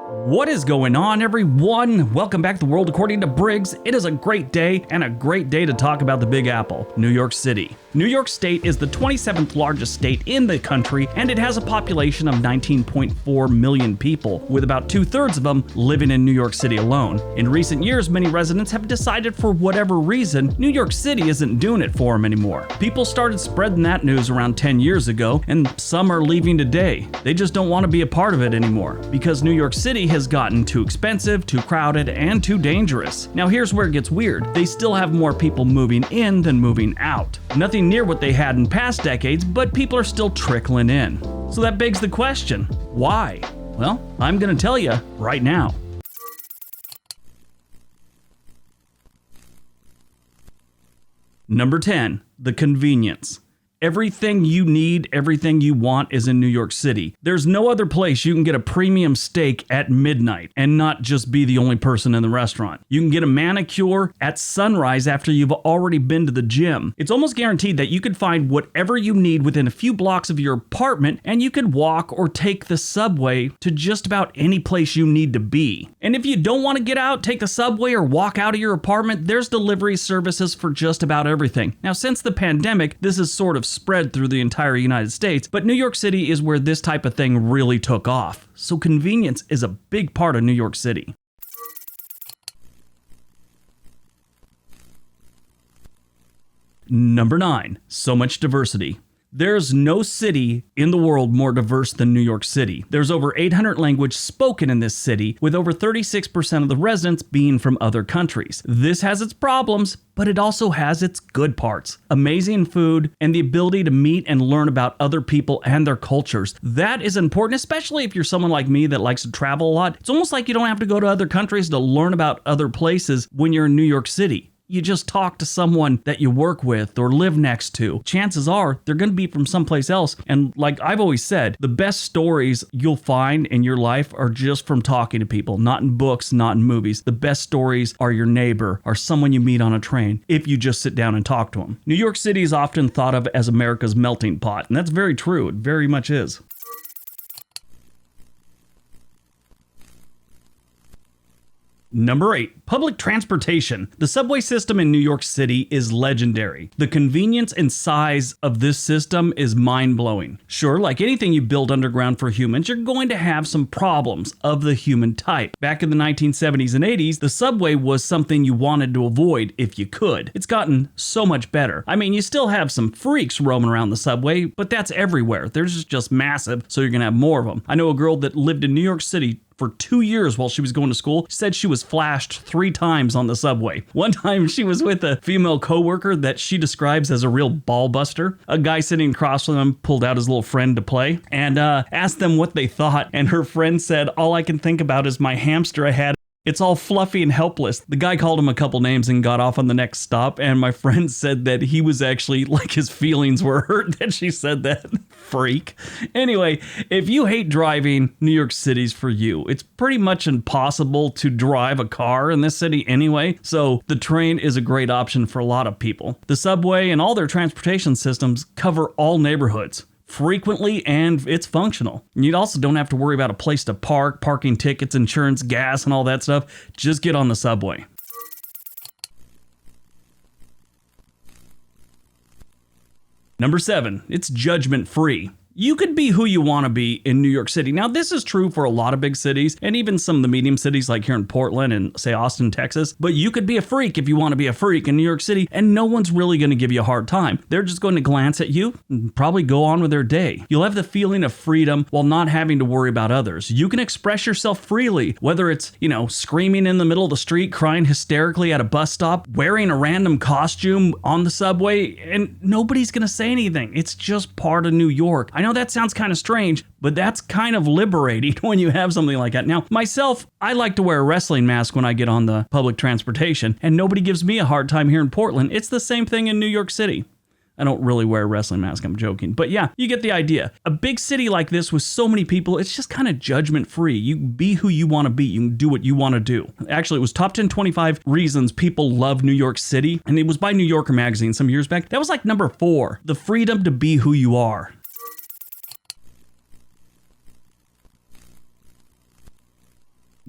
What is going on, everyone? Welcome back to The World According to Briggs. It is a great day, and a great day to talk about the Big Apple, New York City. New York State is the 27th largest state in the country, and it has a population of 19.4 million people, with about 2/3 of them living in New York City alone. In recent years, many residents have decided for whatever reason, New York City isn't doing it for them anymore. People started spreading that news around 10 years ago, and some are leaving today. They just don't want to be a part of it anymore, because New York City has gotten too expensive, too crowded, and too dangerous. Now here's where it gets weird. They still have more people moving in than moving out. Nothing near what they had in past decades, but people are still trickling in. So that begs the question, why? Well, I'm gonna tell you right now. Number 10, the convenience. Everything you need, everything you want is in New York City. There's no other place you can get a premium steak at midnight and not just be the only person in the restaurant. You can get a manicure at sunrise after you've already been to the gym. It's almost guaranteed that you could find whatever you need within a few blocks of your apartment, and you could walk or take the subway to just about any place you need to be. And if you don't want to get out, take the subway or walk out of your apartment, there's delivery services for just about everything. Now, since the pandemic, this is sort of spread through the entire United States, but New York City is where this type of thing really took off. So convenience is a big part of New York City. Number 9, so much diversity. There's no city in the world more diverse than New York City. There's over 800 languages spoken in this city, with over 36% of the residents being from other countries. This has its problems, but it also has its good parts. Amazing food and the ability to meet and learn about other people and their cultures. That is important, especially if you're someone like me that likes to travel a lot. It's almost like you don't have to go to other countries to learn about other places when you're in New York City. You just talk to someone that you work with or live next to. Chances are they're going to be from someplace else. And like I've always said, the best stories you'll find in your life are just from talking to people, not in books, not in movies. The best stories are your neighbor or someone you meet on a train if you just sit down and talk to them. New York City is often thought of as America's melting pot, and that's very true. It very much is. Number 8, public transportation. The subway system in New York City is legendary. The convenience and size of this system is mind-blowing. Sure, like anything you build underground for humans, you're going to have some problems of the human type. Back in the 1970s and 80s, the subway was something you wanted to avoid if you could. It's gotten so much better. I mean, you still have some freaks roaming around the subway, but that's everywhere. They're just massive, so you're gonna have more of them. I know a girl that lived in New York City for 2 years while she was going to school, said she was flashed 3 times on the subway. One time she was with a female coworker that she describes as a real ball buster. A guy sitting across from them pulled out his little friend to play and asked them what they thought, and her friend said, "All I can think about is my hamster I had. It's all fluffy and helpless." The guy called him a couple names and got off on the next stop, and my friend said that he was actually, like, his feelings were hurt that she said that. Freak. Anyway, if you hate driving, New York City's for you. It's pretty much impossible to drive a car in this city anyway, so the train is a great option for a lot of people. The subway and all their transportation systems cover all neighborhoods frequently, and it's functional. You also don't have to worry about a place to park, parking tickets, insurance, gas, and all that stuff. Just get on the subway. Number 7, it's judgment-free. You could be who you want to be in New York City. Now, this is true for a lot of big cities and even some of the medium cities like here in Portland and, say, Austin, Texas. But you could be a freak if you want to be a freak in New York City, and no one's really going to give you a hard time. They're just going to glance at you and probably go on with their day. You'll have the feeling of freedom while not having to worry about others. You can express yourself freely, whether it's, screaming in the middle of the street, crying hysterically at a bus stop, wearing a random costume on the subway, and nobody's going to say anything. It's just part of New York. I know that sounds kind of strange, but that's kind of liberating when you have something like that. Now, myself, I like to wear a wrestling mask when I get on the public transportation, and nobody gives me a hard time here in Portland. It's the same thing in New York City. I don't really wear a wrestling mask, I'm joking. But yeah, you get the idea. A big city like this with so many people, it's just kind of judgment free. You be who you want to be. You can do what you want to do. Actually, it was top 10 25 reasons people love New York City, and it was by New Yorker magazine some years back. That was like number 4, the freedom to be who you are.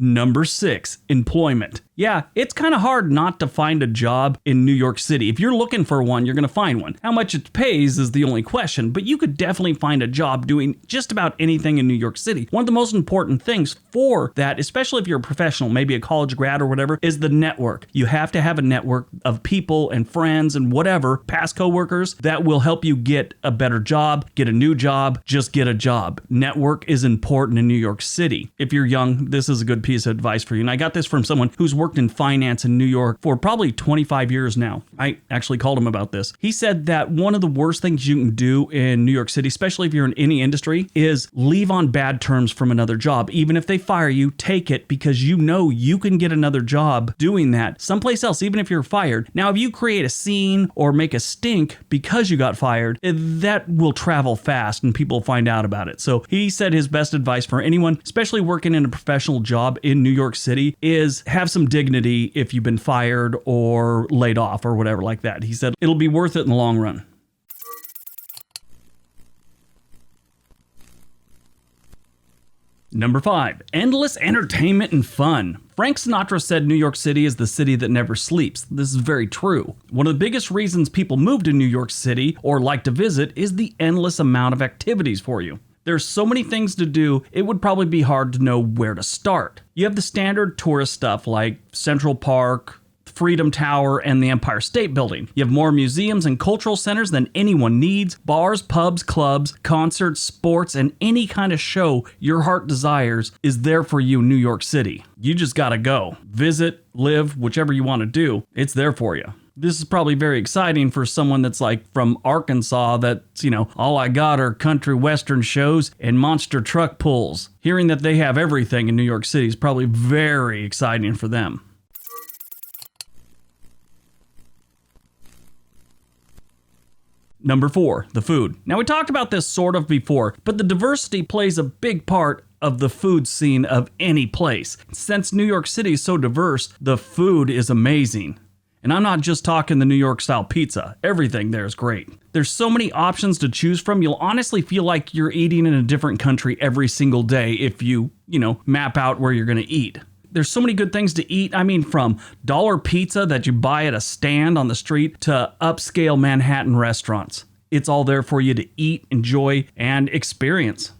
Number 6, employment. Yeah, it's kind of hard not to find a job in New York City. If you're looking for one, you're going to find one. How much it pays is the only question, but you could definitely find a job doing just about anything in New York City. One of the most important things for that, especially if you're a professional, maybe a college grad or whatever, is the network. You have to have a network of people and friends and whatever, past coworkers, that will help you get a better job, get a new job, just get a job. Network is important in New York City. If you're young, this is a good piece of advice for you. And I got this from someone who's worked in finance in New York for probably 25 years now. I actually called him about this. He said that one of the worst things you can do in New York City, especially if you're in any industry, is leave on bad terms from another job. Even if they fire you, take it, because you know you can get another job doing that someplace else, even if you're fired. Now, if you create a scene or make a stink because you got fired, that will travel fast and people find out about it. So he said his best advice for anyone, especially working in a professional job in New York City, is have some dignity if you've been fired or laid off or whatever like that. He said it'll be worth it in the long run. Number 5, endless entertainment and fun. Frank Sinatra said New York City is the city that never sleeps. This is very true. One of the biggest reasons people move to New York City or like to visit is the endless amount of activities for you. There's so many things to do, it would probably be hard to know where to start. You have the standard tourist stuff like Central Park, Freedom Tower, and the Empire State Building. You have more museums and cultural centers than anyone needs. Bars, pubs, clubs, concerts, sports, and any kind of show your heart desires is there for you in New York City. You just gotta go. Visit, live, whichever you want to do, it's there for you. This is probably very exciting for someone that's like from Arkansas that's, all I got are country western shows and monster truck pulls. Hearing that they have everything in New York City is probably very exciting for them. Number 4, the food. Now, we talked about this sort of before, but the diversity plays a big part of the food scene of any place. Since New York City is so diverse, the food is amazing. And I'm not just talking the New York style pizza. Everything there is great. There's so many options to choose from. You'll honestly feel like you're eating in a different country every single day if you map out where you're going to eat. There's so many good things to eat. I mean, from dollar pizza that you buy at a stand on the street to upscale Manhattan restaurants. It's all there for you to eat, enjoy, and experience.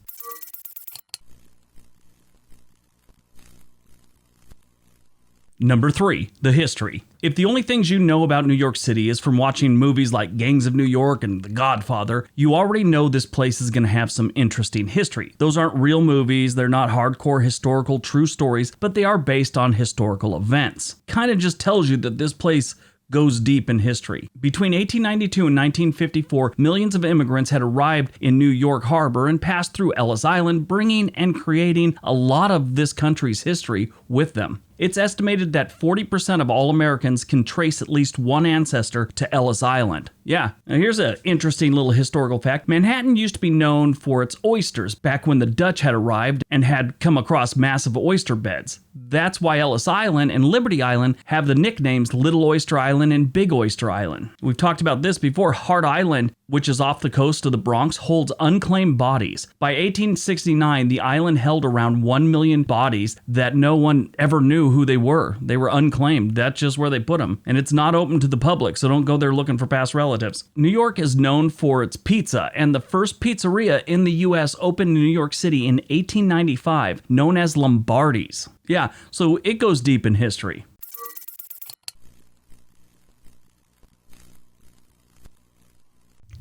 Number 3, the history. If the only things you know about New York City is from watching movies like Gangs of New York and The Godfather, you already know this place is going to have some interesting history. Those aren't real movies, they're not hardcore historical true stories, but they are based on historical events. Kind of just tells you that this place goes deep in history. Between 1892 and 1954, millions of immigrants had arrived in New York Harbor and passed through Ellis Island, bringing and creating a lot of this country's history with them. It's estimated that 40% of all Americans can trace at least one ancestor to Ellis Island. Yeah, now here's an interesting little historical fact. Manhattan used to be known for its oysters back when the Dutch had arrived and had come across massive oyster beds. That's why Ellis Island and Liberty Island have the nicknames Little Oyster Island and Big Oyster Island. We've talked about this before. Hart Island, which is off the coast of the Bronx, holds unclaimed bodies. By 1869, the island held around 1 million bodies that no one ever knew who they were. They were unclaimed. That's just where they put them. And it's not open to the public, so don't go there looking for past relatives. New York is known for its pizza, and the first pizzeria in the U.S. opened in New York City in 1895, known as Lombardi's. Yeah, so it goes deep in history.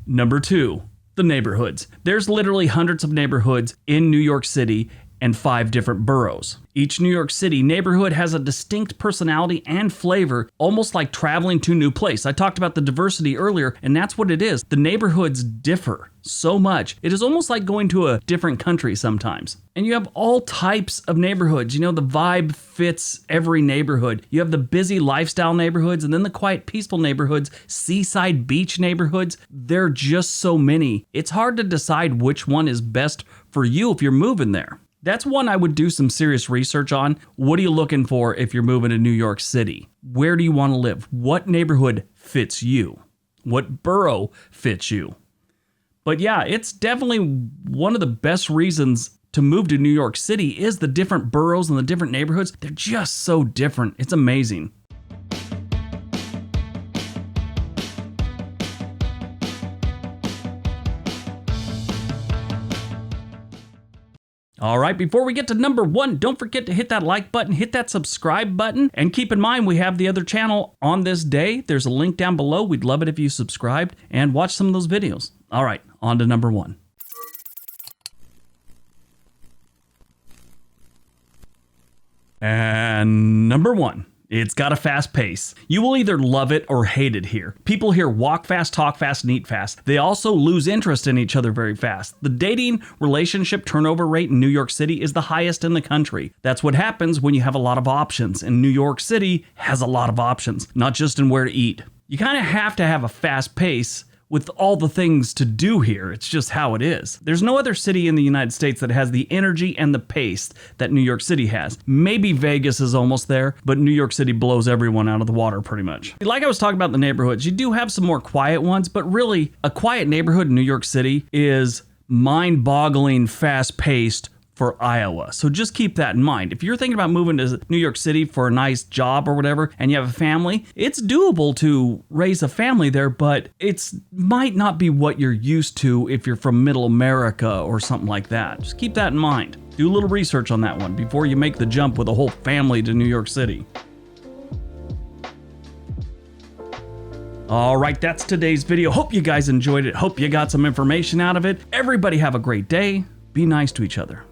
Number 2, the neighborhoods. There's literally hundreds of neighborhoods in New York City and 5 different boroughs. Each New York City neighborhood has a distinct personality and flavor, almost like traveling to a new place. I talked about the diversity earlier, and that's what it is. The neighborhoods differ so much. It is almost like going to a different country sometimes. And you have all types of neighborhoods. The vibe fits every neighborhood. You have the busy lifestyle neighborhoods and then the quiet, peaceful neighborhoods, seaside beach neighborhoods. There are just so many. It's hard to decide which one is best for you if you're moving there. That's one I would do some serious research on. What are you looking for if you're moving to New York City? Where do you want to live? What neighborhood fits you? What borough fits you? But yeah, it's definitely one of the best reasons to to move to New York City is the different boroughs and the different neighborhoods. They're just so different. It's amazing. All right, before we get to number 1, don't forget to hit that like button, hit that subscribe button, and keep in mind we have the other channel on this day. There's a link down below. We'd love it if you subscribed and watch some of those videos. All right, on to number 1. And number 1. It's got a fast pace. You will either love it or hate it here. People here walk fast, talk fast, and eat fast. They also lose interest in each other very fast. The dating relationship turnover rate in New York City is the highest in the country. That's what happens when you have a lot of options, and New York City has a lot of options, not just in where to eat. You kind of have to have a fast pace with all the things to do here. It's just how it is. There's no other city in the United States that has the energy and the pace that New York City has. Maybe Vegas is almost there, but New York City blows everyone out of the water pretty much. Like I was talking about the neighborhoods, you do have some more quiet ones, but really a quiet neighborhood in New York City is mind-boggling, fast-paced for Iowa. So just keep that in mind. If you're thinking about moving to New York City for a nice job or whatever, and you have a family, it's doable to raise a family there, but it's might not be what you're used to if you're from Middle America or something like that. Just keep that in mind. Do a little research on that one before you make the jump with a whole family to New York City. All right, that's today's video. Hope you guys enjoyed it. Hope you got some information out of it. Everybody have a great day. Be nice to each other.